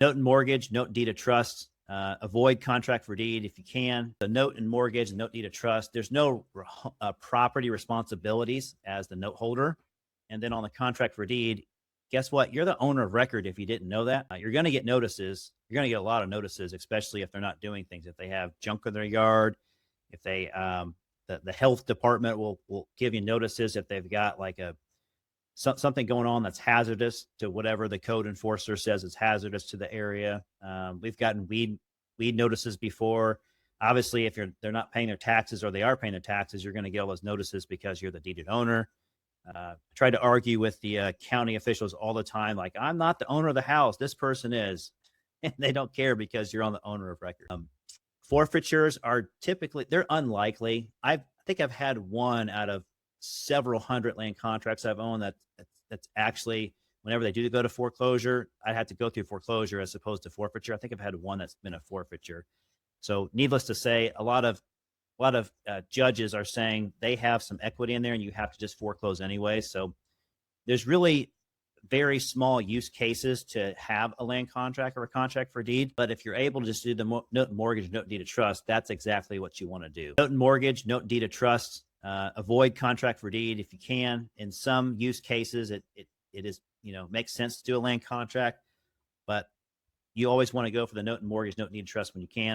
Note and mortgage, note deed of trust. Avoid contract for deed if you can. The note and mortgage and note deed of trust, there's no property responsibilities as the note holder. And then on the contract for deed, guess what? You're the owner of record if you didn't know that. You're going to get notices. You're going to get a lot of notices, especially if they're not doing things. If they have junk in their yard, if they, the health department will give you notices if they've got like something going on that's hazardous to whatever the code enforcer says is hazardous to the area. We've gotten weed notices before. Obviously, if they're not paying their taxes or they are paying their taxes, you're going to get all those notices because you're the deeded owner. I try to argue with the county officials all the time, like, I'm not the owner of the house. This person is. And they don't care because you're on the owner of record. Forfeitures are they're unlikely. I think I've had one out of several hundred land contracts I've owned that's actually, whenever they do go to foreclosure, I had to go through foreclosure as opposed to forfeiture. I think I've had one that's been a forfeiture. So needless to say, a lot of judges are saying they have some equity in there and you have to just foreclose anyway. So there's really very small use cases to have a land contract or a contract for deed. But if you're able to just do the note and mortgage, note deed of trust, that's exactly what you want to do. Note and mortgage, note deed of trust. Avoid contract for deed if you can. In some use cases, it is, makes sense to do a land contract, but you always want to go for the note and mortgage, note deed of trust when you can.